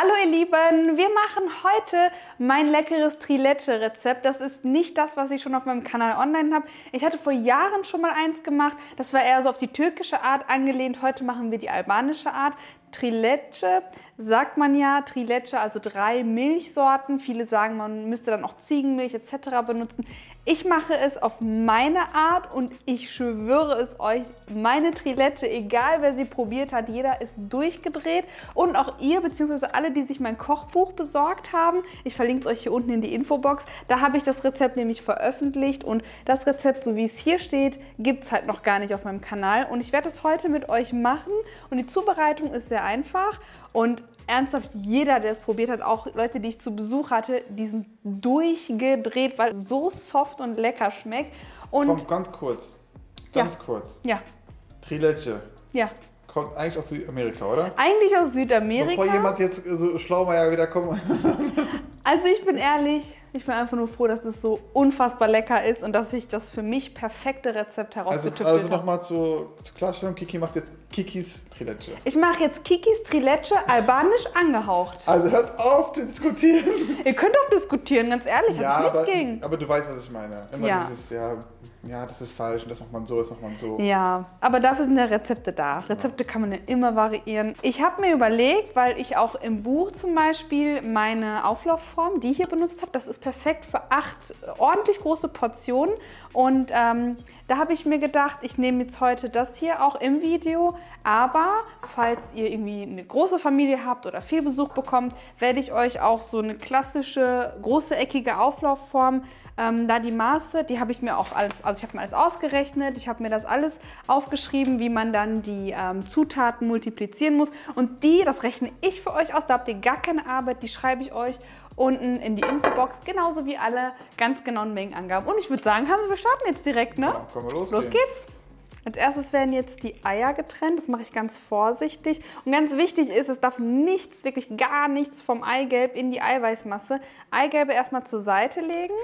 Hallo ihr Lieben, wir machen heute mein leckeres Trileçe-Rezept. Das ist nicht das, was ich schon auf meinem Kanal online habe. Ich hatte vor Jahren schon mal eins gemacht. Das war eher so auf die türkische Art angelehnt. Heute machen wir die albanische Art. Trileçe sagt man ja, Trileçe, also 3 Milchsorten. Viele sagen, man müsste dann auch Ziegenmilch etc. benutzen. Ich mache es auf meine Art und ich schwöre es euch, meine Trileçe, egal wer sie probiert hat, jeder ist durchgedreht. Und auch ihr, beziehungsweise alle, die sich mein Kochbuch besorgt haben, ich verlinke es euch hier unten in die Infobox, da habe ich das Rezept nämlich veröffentlicht und das Rezept, so wie es hier steht, gibt es halt noch gar nicht auf meinem Kanal. Und ich werde es heute mit euch machen und die Zubereitung ist sehr einfach und ernsthaft, jeder, der es probiert hat, auch Leute, die ich zu Besuch hatte, die sind durchgedreht, weil es so soft und lecker schmeckt. Und kommt ganz kurz. Ja. Trileçe. Ja. Kommt eigentlich aus Südamerika, oder? Eigentlich aus Südamerika. Bevor jemand jetzt so schlau mal ja wieder kommt. Also ich bin ehrlich, ich bin einfach nur froh, dass es so unfassbar lecker ist und dass ich das für mich perfekte Rezept herausgetüftelt habe. Also nochmal zur Klarstellung, Kiki macht jetzt Kikis Trileçe. Ich mache jetzt Kikis Trileçe albanisch angehaucht. Also hört auf zu diskutieren. Ihr könnt auch diskutieren, ganz ehrlich, ja, habe ich nichts gegen. Aber du weißt, was ich meine. Immer ja. Dieses, ja, das ist falsch und das macht man so, das macht man so. Ja, aber dafür sind ja Rezepte da. Rezepte kann man ja immer variieren. Ich habe mir überlegt, weil ich auch im Buch zum Beispiel meine Auflaufform, die ich hier benutzt habe, das ist perfekt für 8 ordentlich große Portionen. Und da habe ich mir gedacht, ich nehme jetzt heute das hier auch im Video. Aber falls ihr irgendwie eine große Familie habt oder viel Besuch bekommt, werde ich euch auch so eine klassische, große, eckige Auflaufform, da die Maße, die habe ich mir auch alles, also ich habe mir alles ausgerechnet, ich habe mir das alles aufgeschrieben, wie man dann die Zutaten multiplizieren muss. Und das rechne ich für euch aus, da habt ihr gar keine Arbeit, die schreibe ich euch unten in die Infobox, genauso wie alle ganz genauen Mengenangaben. Und ich würde sagen, wir starten jetzt direkt, ne? Ja, können wir losgehen. Los geht's! Als erstes werden jetzt die Eier getrennt, das mache ich ganz vorsichtig. Und ganz wichtig ist, es darf nichts, wirklich gar nichts vom Eigelb in die Eiweißmasse. Eigelbe erstmal zur Seite legen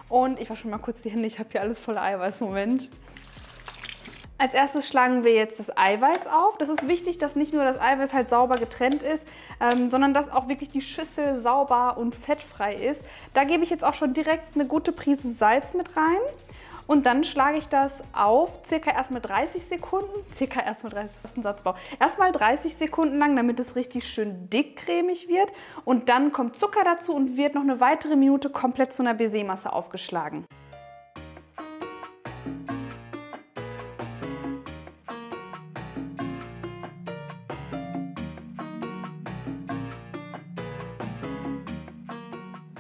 und ich wasche schon mal kurz die Hände, ich habe hier alles voller Eiweiß, Moment. Als erstes schlagen wir jetzt das Eiweiß auf. Das ist wichtig, dass nicht nur das Eiweiß halt sauber getrennt ist, sondern dass auch wirklich die Schüssel sauber und fettfrei ist. Da gebe ich jetzt auch schon direkt eine gute Prise Salz mit rein. Und dann schlage ich das auf, circa erstmal 30 Sekunden, erstmal 30 Sekunden lang, damit es richtig schön dickcremig wird. Und dann kommt Zucker dazu und wird noch eine weitere Minute komplett zu einer Baiser-Masse aufgeschlagen.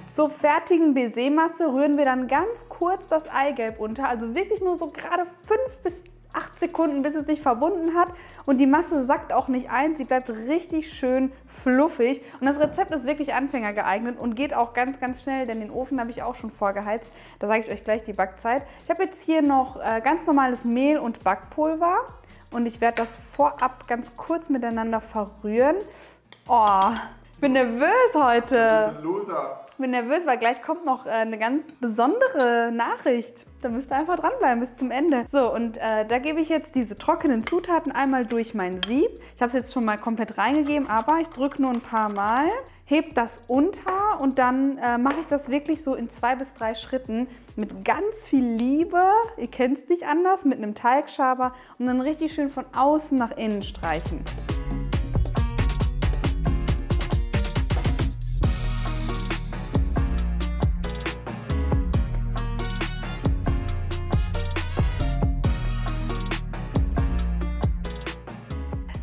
Zur fertigen Baiser-Masse rühren wir dann ganz kurz das Eigelb unter, also wirklich nur so gerade 5 bis 8 Sekunden, bis es sich verbunden hat und die Masse sackt auch nicht ein, sie bleibt richtig schön fluffig und das Rezept ist wirklich Anfänger geeignet und geht auch ganz, ganz schnell, denn den Ofen habe ich auch schon vorgeheizt, da sage ich euch gleich die Backzeit. Ich habe jetzt hier noch ganz normales Mehl und Backpulver und ich werde das vorab ganz kurz miteinander verrühren. Oh, ich bin nervös heute. Du bist ein Loser. Ich bin nervös, weil gleich kommt noch eine ganz besondere Nachricht. Da müsst ihr einfach dranbleiben bis zum Ende. So, und da gebe ich jetzt diese trockenen Zutaten einmal durch mein Sieb. Ich habe es jetzt schon mal komplett reingegeben, aber ich drücke nur ein paar Mal, hebe das unter und dann mache ich das wirklich so in 2 bis 3 Schritten mit ganz viel Liebe, ihr kennt es nicht anders, mit einem Teigschaber und dann richtig schön von außen nach innen streichen.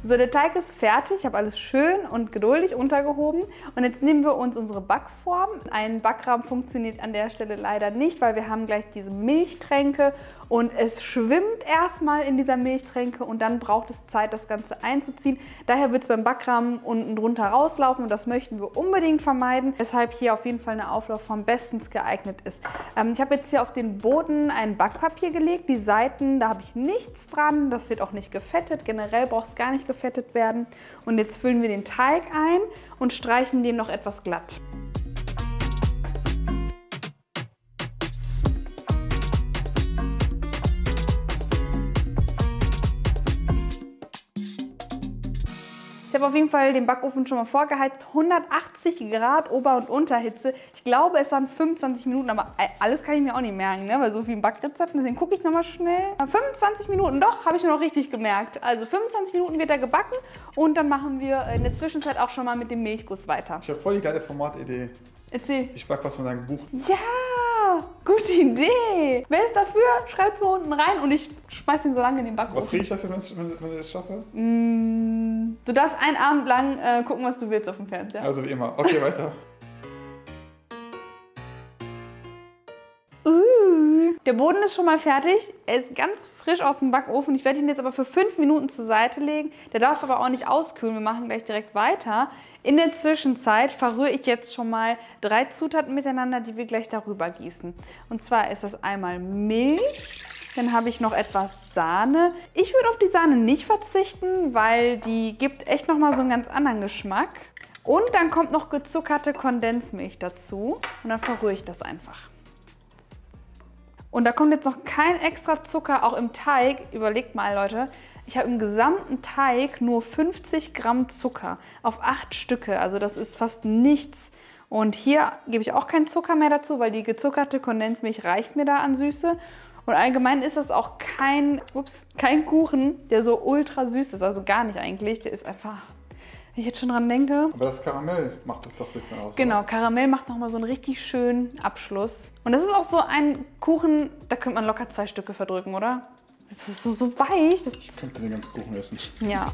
So, der Teig ist fertig, ich habe alles schön und geduldig untergehoben und jetzt nehmen wir uns unsere Backform. Ein Backrahmen funktioniert an der Stelle leider nicht, weil wir haben gleich diese Milchtränke und es schwimmt erstmal in dieser Milchtränke und dann braucht es Zeit, das Ganze einzuziehen. Daher wird es beim Backrahmen unten drunter rauslaufen und das möchten wir unbedingt vermeiden, weshalb hier auf jeden Fall eine Auflaufform bestens geeignet ist. Ich habe jetzt hier auf den Boden ein Backpapier gelegt, die Seiten, da habe ich nichts dran, das wird auch nicht gefettet, generell braucht es gar nicht gefettet werden. Und jetzt füllen wir den Teig ein und streichen den noch etwas glatt. Ich habe auf jeden Fall den Backofen schon mal vorgeheizt. 180 Grad Ober- und Unterhitze. Ich glaube, es waren 25 Minuten, aber alles kann ich mir auch nicht merken, ne? Weil so viel im Backrezept. Deswegen gucke ich nochmal schnell. 25 Minuten, doch, habe ich mir noch richtig gemerkt. Also 25 Minuten wird er gebacken und dann machen wir in der Zwischenzeit auch schon mal mit dem Milchguss weiter. Ich habe voll die geile Formatidee. Erzähl. Ich backe was von deinem Buch. Ja, gute Idee. Wer ist dafür? Schreibt es mal unten rein und ich schmeiß ihn so lange in den Backofen. Was kriege ich dafür, wenn ich das schaffe? Du darfst einen Abend lang gucken, was du willst auf dem Fernseher. Also wie immer. Okay, weiter. Der Boden ist schon mal fertig. Er ist ganz frisch aus dem Backofen. Ich werde ihn jetzt aber für 5 Minuten zur Seite legen. Der darf aber auch nicht auskühlen. Wir machen gleich direkt weiter. In der Zwischenzeit verrühre ich jetzt schon mal 3 Zutaten miteinander, die wir gleich darüber gießen. Und zwar ist das einmal Milch. Dann habe ich noch etwas Sahne. Ich würde auf die Sahne nicht verzichten, weil die gibt echt nochmal so einen ganz anderen Geschmack. Und dann kommt noch gezuckerte Kondensmilch dazu. Und dann verrühre ich das einfach. Und da kommt jetzt noch kein extra Zucker, auch im Teig. Überlegt mal, Leute, ich habe im gesamten Teig nur 50 Gramm Zucker auf 8 Stücke. Also das ist fast nichts. Und hier gebe ich auch keinen Zucker mehr dazu, weil die gezuckerte Kondensmilch reicht mir da an Süße. Und allgemein ist das auch kein Kuchen, der so ultra süß ist. Also gar nicht eigentlich. Der ist einfach, wenn ich jetzt schon dran denke. Aber das Karamell macht das doch ein bisschen aus. Genau, oder? Karamell macht nochmal so einen richtig schönen Abschluss. Und das ist auch so ein Kuchen, da könnte man locker 2 Stücke verdrücken, oder? Das ist so weich. Ich könnte den ganzen Kuchen essen. Ja.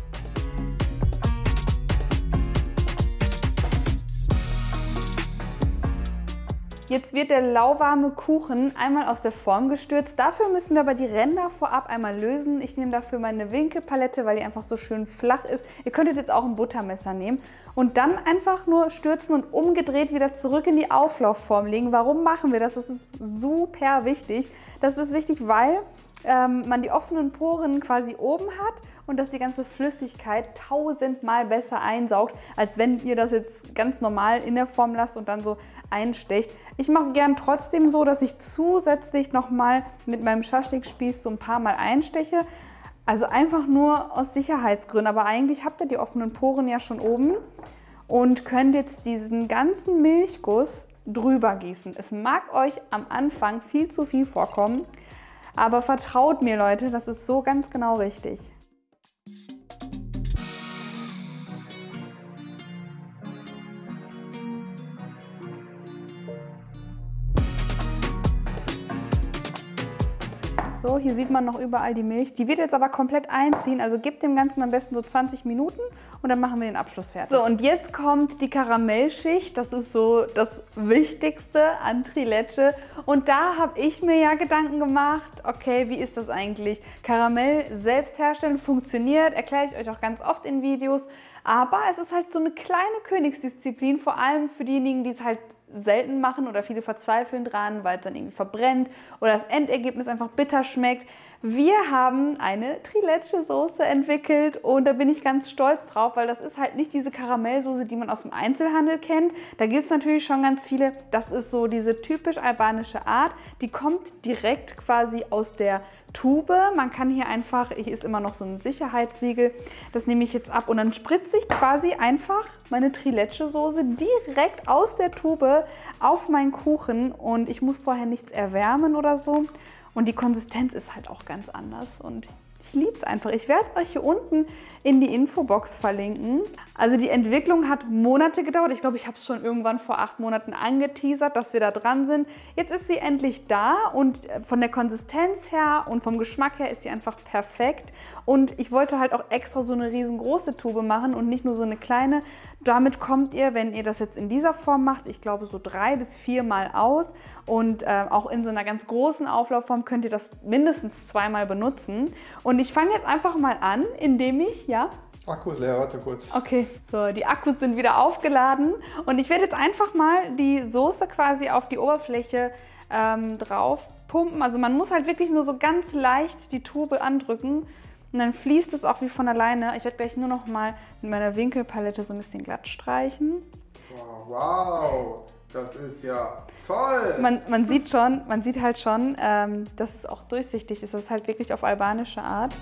Jetzt wird der lauwarme Kuchen einmal aus der Form gestürzt. Dafür müssen wir aber die Ränder vorab einmal lösen. Ich nehme dafür meine Winkelpalette, weil die einfach so schön flach ist. Ihr könntet jetzt auch ein Buttermesser nehmen und dann einfach nur stürzen und umgedreht wieder zurück in die Auflaufform legen. Warum machen wir das? Das ist super wichtig. Das ist wichtig, weil man die offenen Poren quasi oben hat und dass die ganze Flüssigkeit 1000-mal besser einsaugt, als wenn ihr das jetzt ganz normal in der Form lasst und dann so einstecht. Ich mache es gern trotzdem so, dass ich zusätzlich nochmal mit meinem Schaschlikspieß so ein paar Mal einsteche. Also einfach nur aus Sicherheitsgründen. Aber eigentlich habt ihr die offenen Poren ja schon oben und könnt jetzt diesen ganzen Milchguss drüber gießen. Es mag euch am Anfang viel zu viel vorkommen, aber vertraut mir, Leute, das ist so ganz genau richtig. So, hier sieht man noch überall die Milch. Die wird jetzt aber komplett einziehen, also gebt dem Ganzen am besten so 20 Minuten und dann machen wir den Abschluss fertig. So, und jetzt kommt die Karamellschicht. Das ist so das Wichtigste an Trilettche. Und da habe ich mir ja Gedanken gemacht, okay, wie ist das eigentlich? Karamell selbst herstellen funktioniert, erkläre ich euch auch ganz oft in Videos. Aber es ist halt so eine kleine Königsdisziplin, vor allem für diejenigen, die es halt selten machen oder viele verzweifeln dran, weil es dann irgendwie verbrennt oder das Endergebnis einfach bitter schmeckt. Wir haben eine Trilettche-Soße entwickelt und da bin ich ganz stolz drauf, weil das ist halt nicht diese Karamellsoße, die man aus dem Einzelhandel kennt. Da gibt es natürlich schon ganz viele. Das ist so diese typisch albanische Art. Die kommt direkt quasi aus der Tube. Man kann hier einfach, hier ist immer noch so ein Sicherheitssiegel, das nehme ich jetzt ab und dann spritze ich quasi einfach meine Trilettche-Soße direkt aus der Tube auf meinen Kuchen und ich muss vorher nichts erwärmen oder so. Und die Konsistenz ist halt auch ganz anders und ich liebe es einfach. Ich werde es euch hier unten in die Infobox verlinken. Also die Entwicklung hat Monate gedauert. Ich glaube, ich habe es schon irgendwann vor 8 Monaten angeteasert, dass wir da dran sind. Jetzt ist sie endlich da und von der Konsistenz her und vom Geschmack her ist sie einfach perfekt. Und ich wollte halt auch extra so eine riesengroße Tube machen und nicht nur so eine kleine. Damit kommt ihr, wenn ihr das jetzt in dieser Form macht, ich glaube so 3 bis 4 Mal aus. Und auch in so einer ganz großen Auflaufform könnt ihr das mindestens 2-mal benutzen. Und ich fange jetzt einfach mal an, indem ich, ja? Akku ist leer, warte kurz. Okay, so, die Akkus sind wieder aufgeladen. Und ich werde jetzt einfach mal die Soße quasi auf die Oberfläche drauf pumpen. Also man muss halt wirklich nur so ganz leicht die Tube andrücken. Und dann fließt es auch wie von alleine. Ich werde gleich nur noch mal mit meiner Winkelpalette so ein bisschen glatt streichen. Wow, das ist ja toll! Man sieht halt schon, dass es auch durchsichtig ist. Das ist halt wirklich auf albanische Art.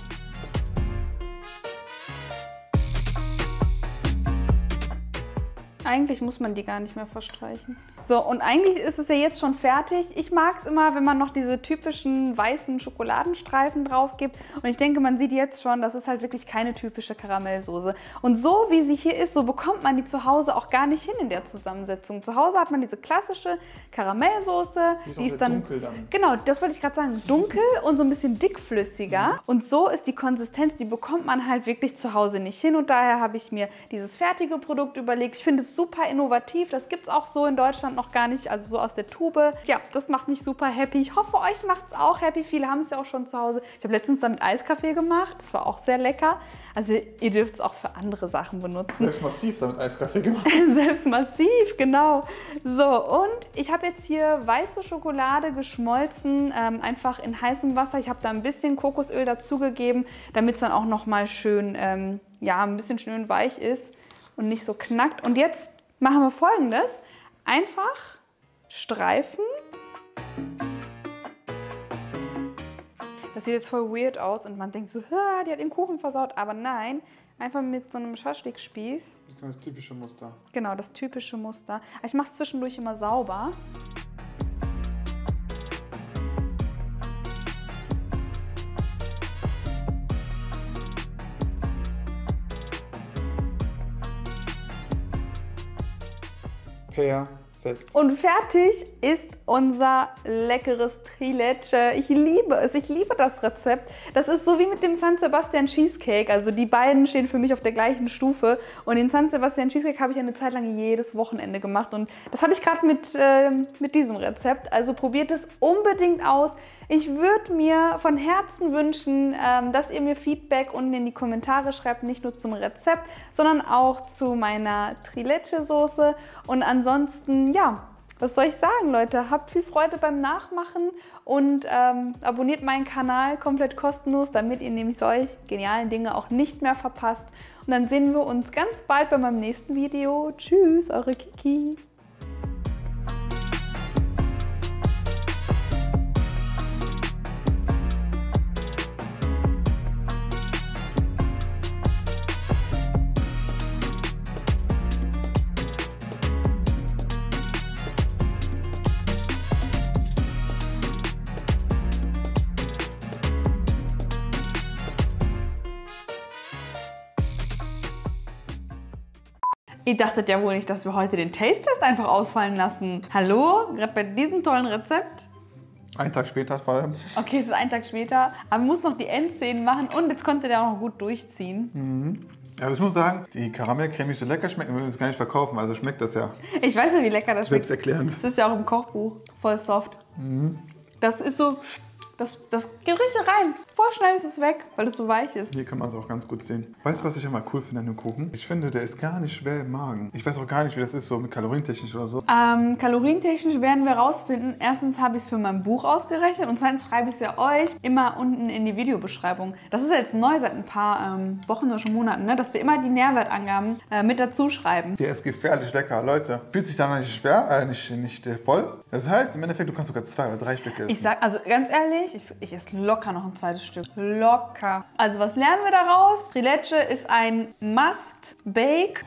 Eigentlich muss man die gar nicht mehr verstreichen. So, und eigentlich ist es ja jetzt schon fertig. Ich mag es immer, wenn man noch diese typischen weißen Schokoladenstreifen drauf gibt. Und ich denke, man sieht jetzt schon, das ist halt wirklich keine typische Karamellsoße. Und so wie sie hier ist, so bekommt man die zu Hause auch gar nicht hin in der Zusammensetzung. Zu Hause hat man diese klassische Karamellsoße. Die ist dann dunkel dann. Genau, das wollte ich gerade sagen. Dunkel und so ein bisschen dickflüssiger. Und so ist die Konsistenz, die bekommt man halt wirklich zu Hause nicht hin. Und daher habe ich mir dieses fertige Produkt überlegt. Ich finde es super innovativ. Das gibt es auch so in Deutschland noch gar nicht, also so aus der Tube. Ja, das macht mich super happy. Ich hoffe, euch macht es auch happy. Viele haben es ja auch schon zu Hause. Ich habe letztens damit Eiskaffee gemacht. Das war auch sehr lecker. Also ihr dürft es auch für andere Sachen benutzen. Selbst massiv damit Eiskaffee gemacht. Selbst massiv, genau. So, und ich habe jetzt hier weiße Schokolade geschmolzen, einfach in heißem Wasser. Ich habe da ein bisschen Kokosöl dazugegeben, damit es dann auch noch mal schön, ja, ein bisschen schön weich ist und nicht so knackt. Und jetzt machen wir Folgendes. Einfach streifen. Das sieht jetzt voll weird aus und man denkt so, die hat den Kuchen versaut. Aber nein, einfach mit so einem Schaschlikspieß. Das typische Muster. Genau, das typische Muster. Ich mache es zwischendurch immer sauber. Perfekt. Und fertig ist unser leckeres Trileche. Ich liebe es. Ich liebe das Rezept. Das ist so wie mit dem San Sebastian Cheesecake. Also die beiden stehen für mich auf der gleichen Stufe. Und den San Sebastian Cheesecake habe ich eine Zeit lang jedes Wochenende gemacht. Und das habe ich gerade mit diesem Rezept. Also probiert es unbedingt aus. Ich würde mir von Herzen wünschen, dass ihr mir Feedback unten in die Kommentare schreibt, nicht nur zum Rezept, sondern auch zu meiner Trileche-Soße. Und ansonsten, ja, was soll ich sagen, Leute? Habt viel Freude beim Nachmachen und abonniert meinen Kanal komplett kostenlos, damit ihr nämlich solch genialen Dinge auch nicht mehr verpasst. Und dann sehen wir uns ganz bald bei meinem nächsten Video. Tschüss, eure Kiki. Ihr dachtet ja wohl nicht, dass wir heute den Taste-Test einfach ausfallen lassen. Hallo? Gerade bei diesem tollen Rezept? Einen Tag später vor allem. Okay, es ist ein Tag später. Aber man muss noch die Endszenen machen und jetzt konnte der auch noch gut durchziehen. Mhm. Also ich muss sagen, die Karamellcreme nicht so lecker schmeckt, wir würden es gar nicht verkaufen. Also schmeckt das ja. Ich weiß ja, wie lecker das schmeckt. Selbsterklärend. Das ist ja auch im Kochbuch. Voll soft. Mhm. Das ist so... Das geht richtig rein. Voll schnell ist es weg, weil es so weich ist. Hier kann man es auch ganz gut sehen. Weißt du, was ich immer cool finde an dem Kuchen? Ich finde, der ist gar nicht schwer im Magen. Ich weiß auch gar nicht, wie das ist, so mit kalorientechnisch oder so. Kalorientechnisch werden wir rausfinden. Erstens habe ich es für mein Buch ausgerechnet und zweitens schreibe ich es ja euch immer unten in die Videobeschreibung. Das ist jetzt neu seit ein paar Wochen oder schon Monaten, ne? Dass wir immer die Nährwertangaben mit dazu schreiben. Der ist gefährlich lecker, Leute. Fühlt sich dann nicht schwer, nicht voll. Das heißt, im Endeffekt, du kannst sogar 2 oder 3 Stücke essen. Ich sag, also ganz ehrlich, ich esse locker noch ein zweites Stück. Locker. Also was lernen wir daraus? Trileche ist ein Must-Bake.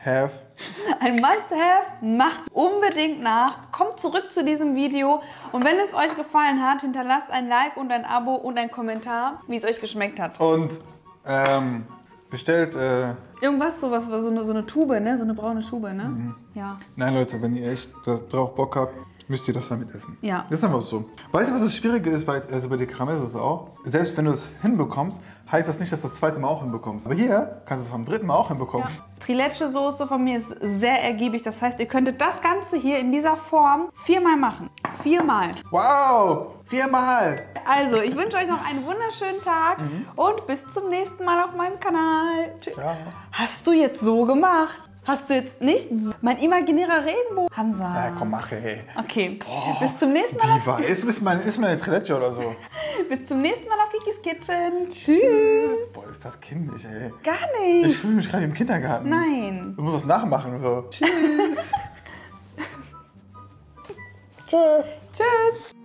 Ein Must-Have. Macht unbedingt nach. Kommt zurück zu diesem Video. Und wenn es euch gefallen hat, hinterlasst ein Like und ein Abo und einen Kommentar, wie es euch geschmeckt hat. Und bestellt... Irgendwas, sowas, so eine Tube, ne? So eine braune Tube, ne? Mhm. Ja. Nein, Leute, wenn ihr echt drauf Bock habt, müsst ihr das damit essen. Ja. Das ist einfach so. Weißt du, was das Schwierige ist bei der Karamellsoße auch? Selbst wenn du es hinbekommst, heißt das nicht, dass du das zweite Mal auch hinbekommst. Aber hier kannst du es beim dritten Mal auch hinbekommen. Ja. Trileche-Soße von mir ist sehr ergiebig. Das heißt, ihr könntet das Ganze hier in dieser Form 4-mal machen. 4-mal. Wow! 4-mal! Also, ich wünsche euch noch einen wunderschönen Tag und bis zum nächsten Mal auf meinem Kanal. Tschüss. Ciao. Hast du jetzt so gemacht? Hast du jetzt nicht? Mein imaginärer Regenbogen. Hamza. Ja, komm, mach, ey. Okay. Boah, bis zum nächsten Mal. Diva, ist meine Trileche oder so. Bis zum nächsten Mal auf Kikis Kitchen. Tschüss. Boah, ist das kindlich, ey. Gar nicht. Ich fühle mich gerade im Kindergarten. Nein. Du musst das nachmachen, so. Tschüss. Tschüss. Tschüss.